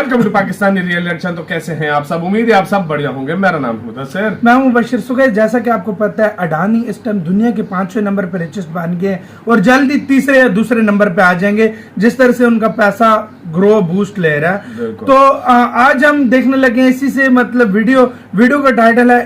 Welcome to Pakistani real reaction. तो कैसे हैं आप सब? उम्मीद है आप सब बढ़िया होंगे। मेरा नाम है मुदस्सिर, मैं हूं बशीर सुगैर। जैसा कि आपको पता है, अडानी इस टाइम दुनिया के 5वें नंबर पर रिचेस्ट बन गए और जल्दी तीसरे या दूसरे नंबर पे आ जाएंगे, जिस तरह से उनका पैसा ग्रो बूस्ट ले रहा है। तो आज हम देखने लगे हैं इसी से, मतलब वीडियो का टाइटल है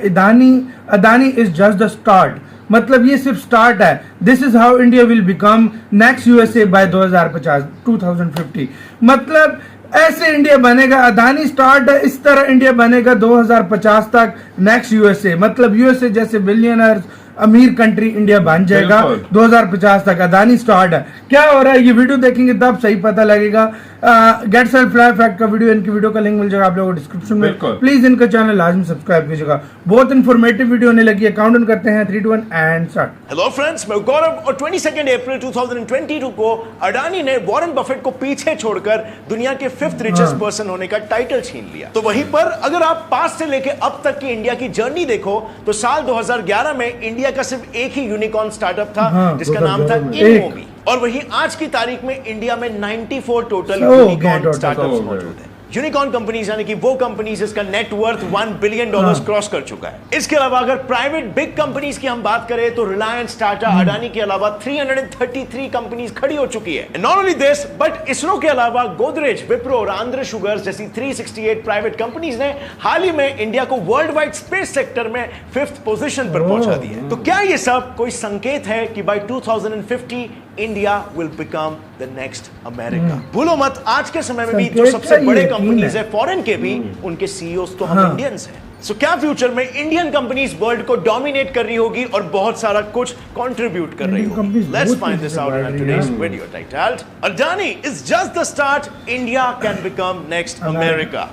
Adani is just the start. मतलब ये सिर्फ स्टार्ट है। This is how India will become next USA by 2050। मतलब ऐसे इंडिया बनेगा, अडानी स्टार्ट है, इस तरह इंडिया बनेगा 2050 तक नेक्स्ट यूएसए। मतलब यूएसए जैसे बिलियनर अमीर कंट्री इंडिया बन जाएगा 2050 तक। अडानी स्टार्ट है। क्या हो रहा है ये वीडियो देखेंगे तब सही पता लगेगा। गेट सेल्फ फ्लाई फैक्ट का वीडियो, इनकी वीडियो का लिंक मिल जाएगा आप लोगों को डिस्क्रिप्शन में। प्लीज इनका चैनल लाजमी सब्सक्राइब कीजिएगा, बहुत इन्फॉर्मेटिव वीडियो होने लगी है। काउंट करते हैं 3, 2, 1 एंड स्टार्ट। हेलो फ्रेंड्स, मैं गौरव और 22 अप्रैल 2022 को अडानी ने वॉरेन बफेट को पीछे छोड़कर दुनिया के 5th रिचेस्ट पर्सन होने का टाइटल छीन लिया। तो वहीं पर अगर आप पास से लेके अब तक की इंडिया की जर्नी देखो तो साल 2011 में इंडिया का सिर्फ एक ही यूनिकॉर्न स्टार्टअप था जिसका नाम था इनमोबी, और वहीं आज की तारीख में इंडिया में 94 टोटल यूनिकॉर्न स्टार्टअप्स मौजूद हैं। यूनिकॉर्न कंपनीज यानी कि वो कंपनीज जिसका नेट वर्थ $1 बिलियन क्रॉस कर चुका है। इसके अलावा अगर प्राइवेट बिग कंपनीज की हम बात करें तो रिलायंस, टाटा, अडानी के अलावा 333 कंपनीज खड़ी हो चुकी है। Not only this but ISRO के अलावा गोदरेज, विप्रो और आंध्र शुगर्स जैसी 368 प्राइवेट कंपनीज ने हाल ही में इंडिया को वर्ल्ड वाइड स्पेस सेक्टर में 5th पोजीशन पर पहुंचा दिया है। तो क्या ये सब कोई संकेत है कि by 2050 India will become the next America? भूलो मत, आज के समय में भी जो सबसे बड़े कंपनीज है फॉरेन के भी, उनके सीईओज तो हम इंडियंस हैं। सो क्या फ्यूचर में इंडियन कंपनीज वर्ल्ड को डोमिनेट कर रही होगी और बहुत सारा कुछ कंट्रीब्यूट कर रही होगी? Let's find this out in today's video titled Adani is just the start, India can become next America.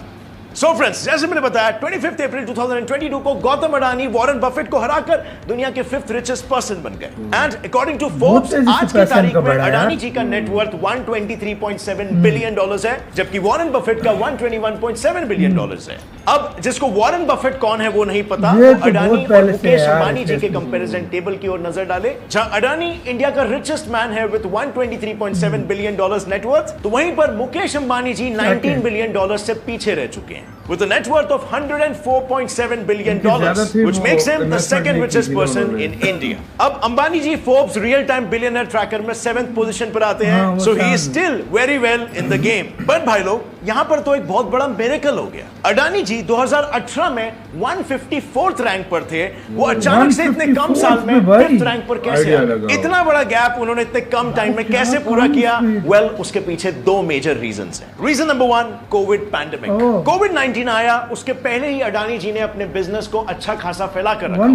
So friends, जैसे मैंने बताया 25 अप्रैल 2022 को गौतम अडानी वॉरेन बफेट को हराकर दुनिया के 5th रिचेस्ट पर्सन बन गए। एंड अकॉर्डिंग टू फोर्ब्स आज की तारीख में अडानी जी का नेटवर्थ $123.7 बिलियन है, जबकि वॉरेन बफेट का $121.7 बिलियन है। अब जिसको वॉरेन बफेट कौन है वो नहीं पता, अडानी और मुकेश अंबानी जी के कंपैरिजन टेबल की ओर नजर डाले, जहां अडानी इंडिया का रिचेस्ट मैन है विद $123.7 बिलियन नेटवर्थ, तो वहीं पर मुकेश अंबानी जी $19 बिलियन से पीछे रह चुके हैं with a net worth of $104.7 billion, which makes him the second richest person in India. अब Ambani ji Forbes real time billionaire tracker में 7th पोजीशन पर आते हैं, so he is still very well in the game. But भाई लोग, यहाँ पर तो एक बहुत बड़ा मिरेकल हो गया। अडानी जी 2018 में 154th रैंक पर थे, वो अचानक से इतने कम साल में 5th रैंक पर कैसे आ गए? इतना बड़ा गैप उन्होंने इतने कम टाइम में कैसे पूरा किया? वेल, उसके पीछे 2 मेजर रीजंस हैं। Reason number 1, covid pandemic. कोविड-19 आया, उसके पहले ही अडानी जी ने अपने बिजनेस को अच्छा खासा फैला कर रखा।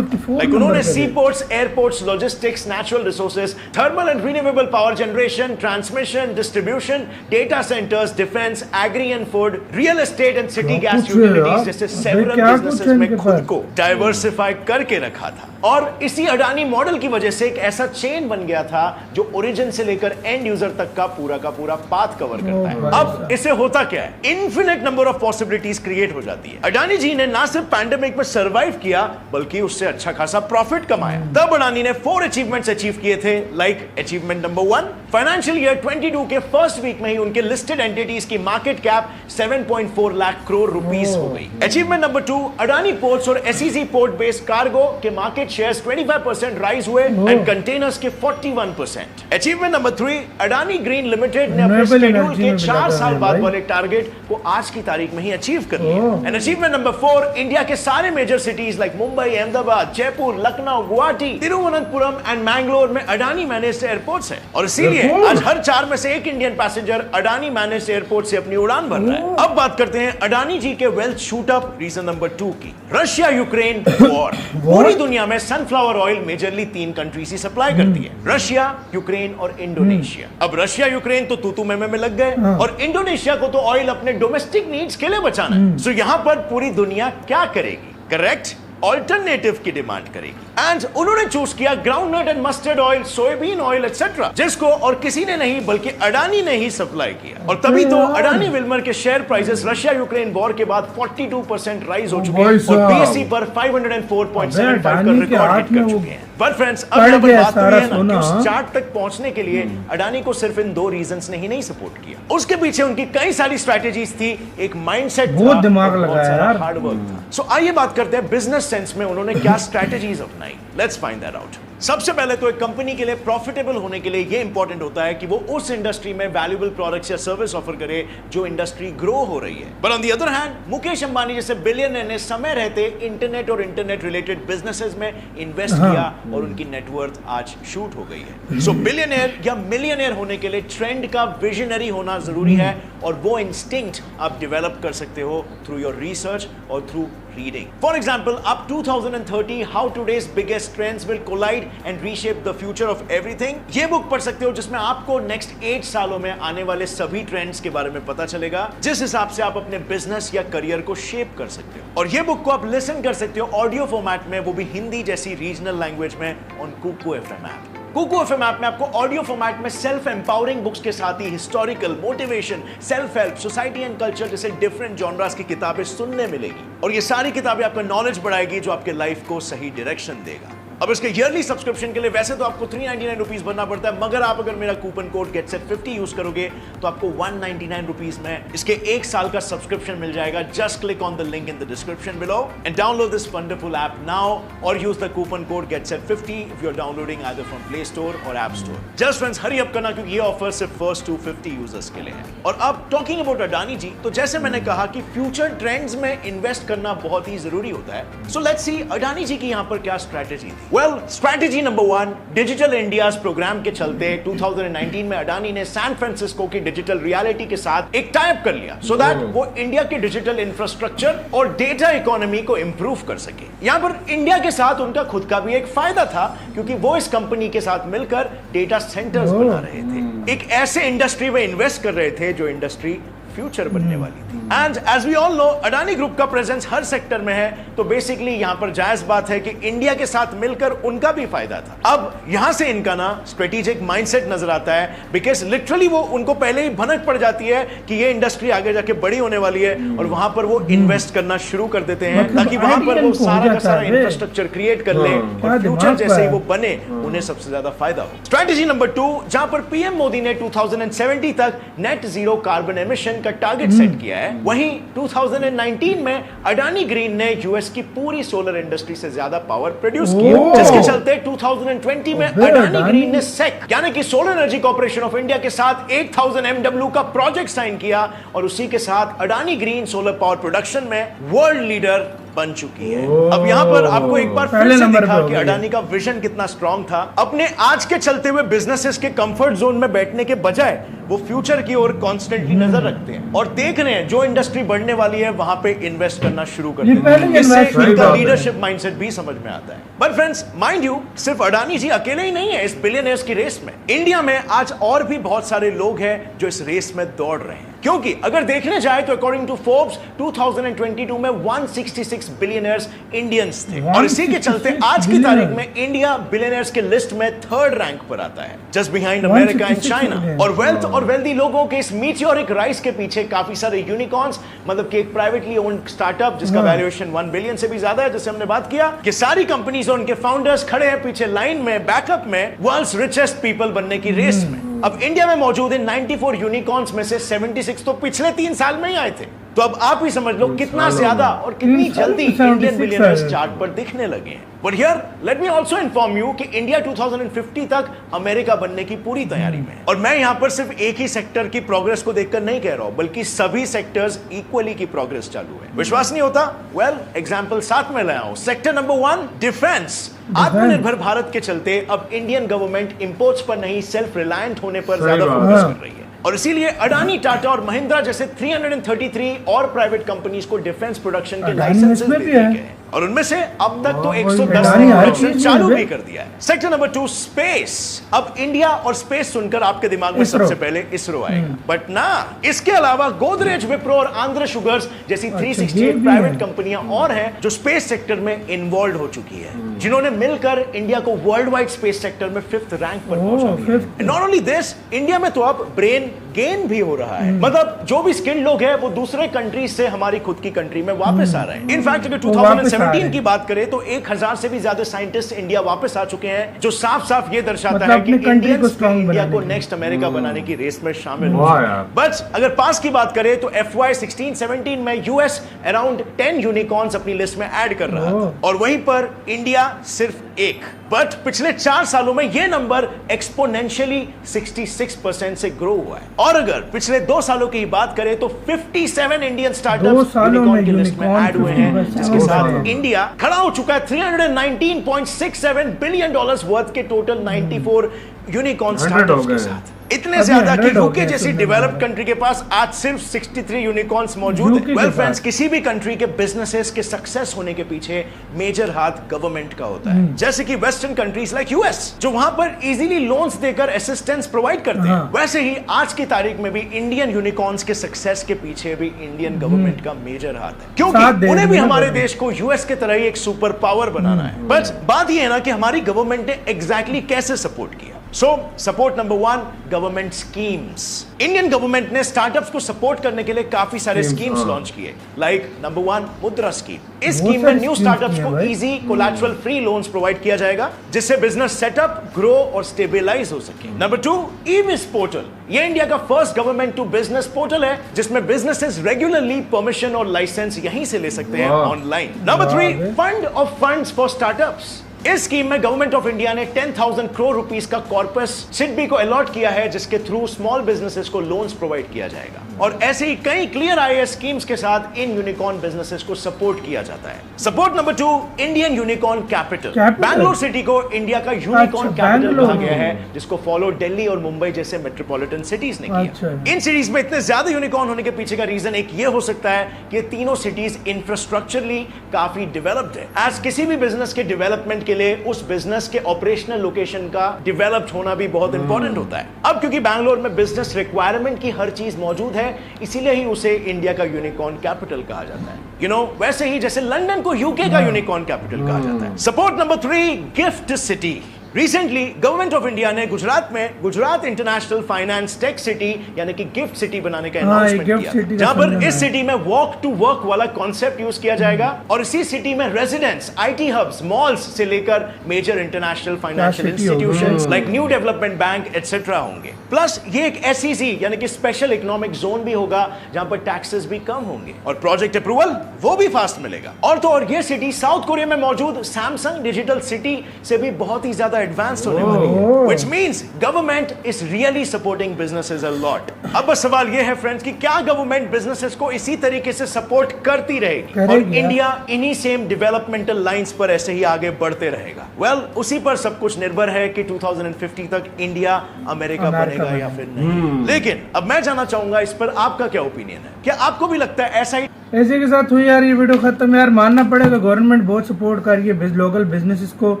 लाइक उन्होंने sea ports, airports, logistics, natural resources, thermal and renewable power generation, transmission, distribution, data centres, defence, agri and food, real estate and city gas utilities जैसे सेवरल बिजनेसेस में खुद को डाइवर्सिफाई करके रखा था। और इसी अडानी मॉडल की वजह से एक ऐसा चेन बन गया था जो ओरिजिन से लेकर एंड यूजर तक का पूरा पाथ कवर करता है। अब इससे होता क्या है? Infinite number of possibilities create हो जाती है। अडानी जी ने ना सिर्फ पैंडेमिक में सर्वाइव किया बल्कि उससे अच्छा खासा प्रॉफिट कमाया। तब अडानी ने 4 अचीवमेंट्स अचीव किए थे। Like achievement number 1, financial year 22 के फर्स्ट वीक में ही उनके लिस्टेड एंटिटीज की market cap 7.4 lakh crore rupees हो गई। अचीवमेंट नंबर 2, अडानी पोर्ट्स और एसईसी पोर्ट बेस्ड कार्गो के मार्केट शेयर्स 25% राइज हुए एंड कंटेनर्स के 41%। Achievement number 3, Adani green limited ने अपने शेड्यूल के 4 साल बाद वाले टारगेट को आज की तारीख में ही अचीव कर लिया। एंड अचीवमेंट नंबर 4, इंडिया के सारे major cities like Mumbai, Ahmedabad, Jaipur, Lucknow, Guwahati, Thiruvananthapuram and Mangalore में अडानी मैनेज्ड एयरपोर्ट्स हैं, और इसीलिए आज हर 4 में से 1 Indian passenger Adani managed airport से अपनी उड़ान भर रहा है। अब बात करते हैं अडानी जी के wealth shoot up reason number 2 की। Russia Ukraine war. पूरी दुनिया में सनफ्लावर ऑयल मेजरली 3 कंट्रीज ही सप्लाई करती है, रशिया, यूक्रेन और इंडोनेशिया। अब रशिया यूक्रेन तो तू में लग गए, और इंडोनेशिया को तो ऑयल अपने डोमेस्टिक नीड्स के लिए बचाना है। सो यहां पर पूरी दुनिया क्या करेगी? करेक्ट, ऑल्टरनेटिव की डिमांड करेगी। एंड उन्होंने चूज किया groundnut and mustard oil, soybean oil etcetera, जिसको और किसी ने नहीं बल्कि अडानी ने ही सप्लाई किया। और तभी तो अडानी विल्मर के share prices Russia Ukraine war के बाद 42% राइज हो चुके हैं और बीएसई पर 504.75 का रिकॉर्ड हिट कर चुके हैं। पर फ्रेंड्स, अब यहाँ पर बात हुई है ना कि उस चार्ट तक पहुंचने के लिए अडानी को सिर्फ इन 2 रीजंस ने ही नहीं सपोर्ट किया, उसके पीछे उनकी कई सारी स्ट्रैटेजीज थी, एक माइंडसेट था, बहुत दिमाग लगाया यार, हार्ड वर्क था। सो आइए बात करते हैं बिजनेस सेंस में उन्होंने क्या स्ट्रैटेजीज अपनाई। Let's find that out. सबसे पहले तो एक कंपनी के लिए प्रॉफिटेबल होने के लिए ये इंपॉर्टेंट होता है कि वो उस इंडस्ट्री में वैल्यूएबल प्रोडक्ट्स या सर्विस ऑफर करे जो इंडस्ट्री ग्रो हो रही है। पर on the other hand, Mukesh Ambani जैसे बिलियनर ने समय रहते इंटरनेट और इंटरनेट रिलेटेड बिजनेसेस में इन्वेस्ट किया और उनकी नेटवर्थ आज शूट हो गई है। सो बिलियनर या मिलियनर होने के लिए ट्रेंड का विजनरी होना जरूरी है और वो इंस्टिंक्ट आप डेवलप कर सकते हो थ्रू योर रिसर्च और थ्रू रीडिंग। फॉर एग्जाम्पल, आप 2030 how today's biggest trends will collide and reshape the future of everything ये बुक पढ़ सकते हो, जिसमें आपको नेक्स्ट 8 सालों में आने वाले सभी ट्रेंड्स के बारे में पता चलेगा, जिस हिसाब से आप अपने बिजनेस या करियर को शेप कर सकते हो। और ये बुक को आप लिसन कर सकते हो ऑडियो फॉर्मेट में, वो भी हिंदी जैसी रीजनल लैंग्वेज में on Kuku FM app. Kuku FM app में आपको ऑडियो फॉर्मेट में सेल्फ एम्पावरिंग बुक्स के साथ ही historical, motivation, self help, society and culture जैसे डिफरेंट जॉनरास की किताबें सुनने मिलेगी और ये सारी किताबें आपका नॉलेज बढ़ाएगी जो आपके लाइफ को सही डायरेक्शन देगा। अब इसके ईयरली सब्सक्रिप्शन के लिए वैसे तो आपको 399 रुपीज भरना पड़ता है, मगर आप अगर मेरा कूपन कोड GetSet50 यूज करोगे तो आपको 199 रुपीज में इसके 1 साल का सब्सक्रिप्शन मिल जाएगा। Just click on the link in the description below and download this wonderful app now और use the coupon code GetSet50 if you are downloading either from play store or app store. Just friends, hurry up करना क्योंकि ये offer सिर्फ first 250 users के लिए है। और अब टॉकिंग अबाउट अडानी जी, तो जैसे मैंने कहा कि फ्यूचर ट्रेंड्स में इन्वेस्ट करना बहुत ही जरूरी होता है। सो लेट्स सी अडानी जी की यहां पर क्या स्ट्रैटेजी थी। Well, strategy number 1, digital India's program के चलते 2019 में अडानी ने सैन फ्रांसिस्को की डिजिटल रियलिटी के साथ एक टाई अप कर लिया सो दैट वो इंडिया के डिजिटल इंफ्रास्ट्रक्चर और डेटा इकोनॉमी को इंप्रूव कर सके। यहां पर इंडिया के साथ उनका खुद का भी एक फायदा था क्योंकि वो इस कंपनी के साथ मिलकर डेटा सेंटर्स बना रहे थे, एक ऐसे इंडस्ट्री में इन्वेस्ट कर रहे थे जो इंडस्ट्री फ्यूचर बनने वाली थी। And as we all know, Adani group का प्रेजेंस हर सेक्टर में है, तो बेसिकली यहां पर जायज बात है कि इंडिया के साथ मिलकर उनका भी फायदा था। अब यहां से इनका ना स्ट्रेटेजिक माइंडसेट नजर आता है, बिकॉज लिटरली वो उनको पहले ही भनक पड़ जाती है कि ये इंडस्ट्री आगे जाके बड़ी होने वाली है और वहां पर वो इन्वेस्ट करना शुरू कर देते हैं ताकि वहां पर वो सारा का सारा इंफ्रास्ट्रक्चर क्रिएट कर ले और फ्यूचर जैसे ही वो बने उन्हें सबसे ज्यादा फायदा हो। स्ट्रेटेजी नंबर 2, जहां पर पीएम मोदी ने 2070 तक नेट जीरो कार्बन एमिशन का टारगेट सेट किया है, वहीं 2019 में अडानी ग्रीन ने यूएस की पूरी सोलर इंडस्ट्री से ज्यादा पावर प्रोड्यूस किया, जिसके चलते 2020 में अडानी ग्रीन ने सेक यानी कि solar energy corporation of India के साथ 8000 MW का प्रोजेक्ट साइन किया और उसी के साथ Adani green solar power production में वर्ल्ड लीडर बन चुकी है। अब यहां पर आपको एक बार फिर से दिखा कि अडानी का विजन कितना स्ट्रांग था। अपने आज के चलते हुए बिजनेसेस के कंफर्ट जोन में बैठने के बजाय वो फ्यूचर की ओर कॉन्स्टेंटली नजर रखते हैं और देख रहे हैं जो इंडस्ट्री बढ़ने वाली है वहां पे इन्वेस्ट करना शुरू करते हैं। इससे इनका लीडरशिप माइंडसेट भी समझ में आता है। बट फ्रेंड्स, माइंड यू, सिर्फ अडानी जी अकेले ही नहीं है इस बिलियनर्स की रेस में। इंडिया में आज और भी बहुत सारे लोग हैं जो इस रेस में दौड़ रहे हैं, क्योंकि अगर देखने जाए तो अकॉर्डिंग टू फोर्ब्स 2022 में 166 बिलियनर्स इंडियंस थे और इसी के चलते आज की तारीख में इंडिया बिलियनर्स के लिस्ट में 3rd रैंक पर आता है, just behind America and China. और वेल्थ और वेल्दी लोगों के इस मीटियोरिक राइज के पीछे काफी सारे यूनिकॉर्न्स, मतलब कि एक प्राइवेटली ओन्ड स्टार्टअप जिसका वैल्यूएशन 1 बिलियन से भी ज्यादा है, जैसे हमने बात किया कि सारी कंपनीज और उनके फाउंडर्स खड़े हैं पीछे लाइन में, बैकअप में, वर्ल्ड्स रिचेस्ट पीपल बनने की रेस में। अब इंडिया में मौजूद इन 94 यूनिकॉर्न्स में से 76 तो पिछले 3 साल में ही आए थे। तो अब आप ही समझ लो कितना ज्यादा और कितनी जल्दी इंडियन बिलियनर्स चार्ट पर दिखने लगे हैं। But here let me also inform you कि इंडिया 2050 तक अमेरिका बनने की पूरी तैयारी में है। और मैं यहां पर सिर्फ एक ही सेक्टर की प्रोग्रेस को देखकर नहीं कह रहा हूं, बल्कि सभी सेक्टर्स इक्वली की प्रोग्रेस चालू है। विश्वास नहीं होता? वेल, एग्जांपल साथ में लाया हूं। Sector number 1, defence. आत्मनिर्भर भारत के चलते अब इंडियन गवर्नमेंट इंपोर्ट्स पर नहीं, सेल्फ रिलायंट होने पर ज्यादा फोकस कर रही है और इसीलिए अडानी, टाटा और महिंद्रा जैसे 333 और प्राइवेट कंपनीज को डिफेंस प्रोडक्शन के लाइसेंसेस दे दिए गए हैं। और उनमें से अब तक तो वाह, 110 अडानी ने हर प्रोडक्शन चीज चालू में भी कर दिया है। Sector number 2 space. अब इंडिया और स्पेस सुनकर आपके दिमाग में इसरो। सबसे पहले इसरो आएगा, बट ना, इसके अलावा गोदरेज, विप्रो और आंध्र शुगर्स जैसी 368 भी प्राइवेट है। कंपनियां और हैं जो स्पेस सेक्टर में इन्वॉल्व हो चुकी है, जिन्होंने मिलकर इंडिया को वर्ल्ड वाइड स्पेस सेक्टर में 5th रैंक पर पहुंचा दिया है। नॉट ओनली दिस, इंडिया में तो अब ब्रेन गेन भी हो रहा है, मतलब जो भी स्किल्ड लोग हैं वो दूसरे कंट्रीज से हमारी खुद की कंट्री में वापस आ रहे हैं। इनफैक्ट अगर वो वापस आ रहे 2017 हैं। की बात करें तो 1000 से भी ज्यादा साइंटिस्ट इंडिया वापस आ चुके हैं, जो साफ साफ ये दर्शाता मतलब है कि अपनी country इंडियंस को भी strong इंडिया बनाने को के लिए। नेक्स्ट अमेरिका बनाने की रेस में शामिल हो वाह चुके हैं। यार। बट अगर पास की बात करें तो FY 16-17 में यूएस अराउंड 10 यूनिकॉर्न्स अपनी लिस्ट में ऐड कर रहा था, और वहीं पर इंडिया सिर्फ एक। बट पिछले 4 सालों में यह नंबर एक्सपोनेंशियली 66% से ग्रो हुआ है। और अगर पिछले 2 सालों की बात करें तो 57 इंडियन 2 स्टार्टअप्स सालों यूनिकॉर्न में की लिस्ट में यूनिकॉर्न ऐड हुए हैं, 50% जिसके साथ वाह। इंडिया खड़ा हो चुका है $319.67 बिलियन वर्थ के टोटल 94 यूनिकॉर्न 100 स्टार्टअप्स हो के गए। साथ। इतने अभी ज्यादा कि 100 हो यूके गए जैसी सुनने डेवलप्ड में। कंट्री के पास आज सिर्फ 63 यूनिकॉर्न्स मौजूद UK है। के वेल पास। फ्रेंड्स, किसी भी कंट्री के बिजनेसेस के सक्सेस होने के पीछे मेजर हाथ गवर्नमेंट का होता है, जैसे कि वेस्टर्न कंट्रीज लाइक यूएस, जो वहां पर इजीली लोन्स देकर असिस्टेंस प्रोवाइड करते हैं। हाँ। वैसे ही आज की तारीख में भी इंडियन यूनिकॉर्न्स के सक्सेस के पीछे भी इंडियन गवर्नमेंट का मेजर हाथ है, साथ क्योंकि दे उन्हें भी रही है हमारे government। देश को यूएस के तरह ही एक सुपर पावर बनाना है। बट बात यह है ना कि हमारी गवर्नमेंट ने एग्जैक्टली कैसे सपोर्ट किया। So support number 1, government schemes. Indian government ने स्टार्टअप्स को सपोर्ट करने के लिए काफी सारे स्कीम्स लॉन्च किए, लाइक नंबर 1 मुद्रा स्कीम। इस बहुत स्कीम में सारी न्यू schemes स्टार्टअप्स की हैं को भाई। Easy collateral free loans provide किया जाएगा, जिससे बिजनेस सेटअप, ग्रो और स्टेबलाइज हो सके। Number 2, eBiz portal. यह इंडिया का first government to business portal है, जिसमें बिजनेसेस रेगुलरली परमिशन और लाइसेंस यहीं से ले सकते हैं वाह। Online. Number 3, fund of funds for startups. इस स्कीम में गवर्नमेंट ऑफ इंडिया ने 10,000 करोड़ रुपीस का कॉर्पस सिडबी को अलॉट किया है, जिसके थ्रू स्मॉल बिजनेसेस को लोन्स प्रोवाइड किया जाएगा। और ऐसे ही कई क्लियर आईएएस स्कीम्स के साथ इन यूनिकॉर्न बिजनेसेस को सपोर्ट किया जाता है। Support number 2, Indian unicorn capital. Bangalore city को इंडिया का यूनिकॉर्न अच्छा, कैपिटल कहा बैंगलोर। गया है, जिसको फॉलो दिल्ली और मुंबई जैसे मेट्रोपॉलिटन सिटीज ने किया। अच्छा। इन सिटीज में इतने ज्यादा यूनिकॉर्न होने के पीछे का रीजन एक ये हो सकता है कि ये तीनों सिटीज इंफ्रास्ट्रक्चरली काफी डेवलप्ड है। एज किसी भी बिजनेस के डेवलपमेंट के लिए उस बिजनेस के ऑपरेशनल लोकेशन का डेवलप्ड होना भी बहुत इंपॉर्टेंट होता है। अब क्योंकि बैंगलोर में बिजनेस रिक्वायरमेंट की हर चीज मौजूद है, इसीलिए ही उसे इंडिया का यूनिकॉर्न कैपिटल कहा जाता है। यू नो, वैसे ही जैसे लंदन को यूके का यूनिकॉर्न कैपिटल कहा जाता है। Support number 3, gift city. Recently government of India ने गुजरात में Gujarat international finance tech city यानी कि गिफ्ट सिटी बनाने का हाँ, अनाउंसमेंट गिफ्ट किया, सिटी का जहां पर सुना इस है। सिटी में वॉक टू वर्क वाला कॉन्सेप्ट यूज किया जाएगा, और इसी सिटी में रेजिडेंट्स, आईटी हब्स, मॉल्स से लेकर मेजर इंटरनेशनल फाइनेंशियल सिटी होगी। Institutions like new development bank etcetera होंगे। प्लस ये एक एसईसी यानी कि स्पेशल इकोनॉमिक जोन भी होगा, जहां पर टैक्सेस भी कम होंगे और प्रोजेक्ट अप्रूवल वो भी फास्ट मिलेगा। और तो और ये सिटी साउथ कोरिया में मौजूद सैमसंग डिजिटल सिटी से भी बहुत ही ज्यादा एडवांस होने वाली है, which means government is really supporting businesses a lot। अब बस सवाल ये है फ्रेंड्स कि क्या गवर्नमेंट बिजनेसेस को इसी तरीके से सपोर्ट करती रहेगी और करेगी। इंडिया इन्हीं सेम डेवलपमेंटल लाइंस पर ऐसे ही आगे बढ़ते रहेगा? वेल, उसी पर सब कुछ निर्भर है कि 2050 तक इंडिया अमेरिका बनेगा या फिर नहीं। लेकिन अब मैं जानना चाहूंगा इस पर आपका क्या ओपिनियन है? क्या आपको भी लगता है ऐसा ही? ऐसे के साथ हुई यार ये वीडियो खत्म। यार मानना पड़ेगा गवर्नमेंट बहुत सपोर्ट कर रही है लोकल बिजनेसेस को,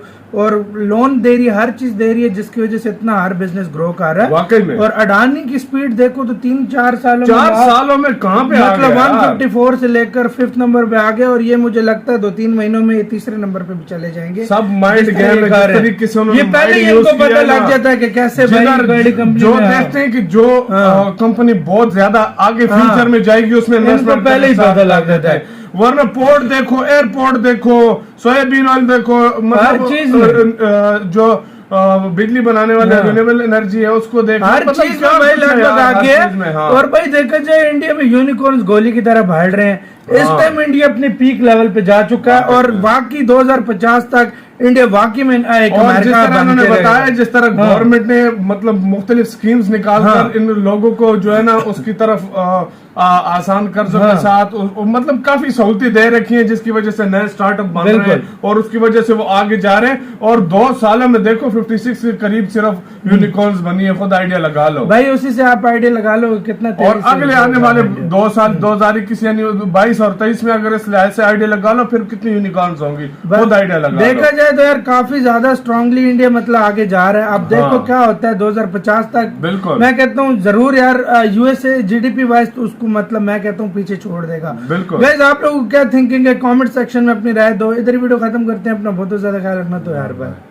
और लोन दे रही है, हर चीज दे रही है, जिसकी वजह से इतना हर बिजनेस ग्रो कर रहा है। वाकई में। और अडानी की स्पीड देखो तो 3-4 सालों 4 सालों में कहां पे आ मतलब गया यार? 154 से लेकर 5th नंबर पे आ गए, और ये मुझे लगता है 2-3 महीनों में ये तीसरे नंबर पे भी चले जाएंगे। सब माइंड गेम है, जिस तरीके से उन्होंने ये पहले ही mind use इनको पता किया लग ना। जाता है कि कैसे भाई जिधर बड़ी कंपनी जो में देखते हैं कि जो हाँ। कंपनी बहुत ज्यादा आगे फ्यूचर में जाएगी उसमें इनको इन्वेस्टमेंट पहले ही पता लग जाता है। वरना पोर्ट देखो, एयरपोर्ट देखो, सोयाबीन ऑयल देखो, मतलब चीज में। जो बिजली बनाने वाले हाँ। रिन्यूएबल एनर्जी है उसको देखो, हर मतलब चीज क्या में भाई कुछ है लगभग यार, हर आगे चीज में, हाँ। और भाई देखा जाए इंडिया में यूनिकॉर्न्स गोली की तरह भाड़ रहे हैं। इस हाँ। टाइम इंडिया अपने पीक लेवल पे जा चुका है, और बाकी 2050 तक इंडिया वाकई में एक और जिस अमेरिका तरह उन्होंने बनके बताया, रहेगा। जिस तरह हाँ। गवर्नमेंट ने मतलब मुख्तलिफ स्कीम्स निकाल कर इन लोगों को जो है ना उसकी तरफ आसान कर्जों के साथ मतलब काफी सहूलतें दे रखी हैं, जिसकी वजह से नए स्टार्टअप बन रहे हैं और उसकी वजह से वो आगे जा रहे हैं। और 2 सालों में देखो 56 के करीब सिर्फ यूनिकॉर्न्स बनी है, खुद आइडिया लगा लो भाई, उसी से आप आइडिया लगा लो कितना तेजी और से अगले आने वाले 2 साल 2021 यानी 22 और 23 में अगर इस लिहाज से आइडिया लगा लो, फिर कितनी यूनिकॉर्न्स होंगी, खुद आइडिया लगा देखा जाए तो यार काफी ज्यादा स्ट्रांगली इंडिया मतलब आगे जा रहा है। अब देखो क्या होता है 2050 तक। बिल्कुल। मैं कहता हूँ जरूर यार यूएसए जीडीपी वाइज तो उसको मतलब मैं कहता हूँ पीछे छोड़ देगा। बिल्कुल। गाइस, आप लोग क्या थिंकिंग है कमेंट सेक्शन में अपनी राय दो। इधर वीडियो खत्म करते हैं। अपना बहुत ज्यादा ख्याल रखना तो यार बाय।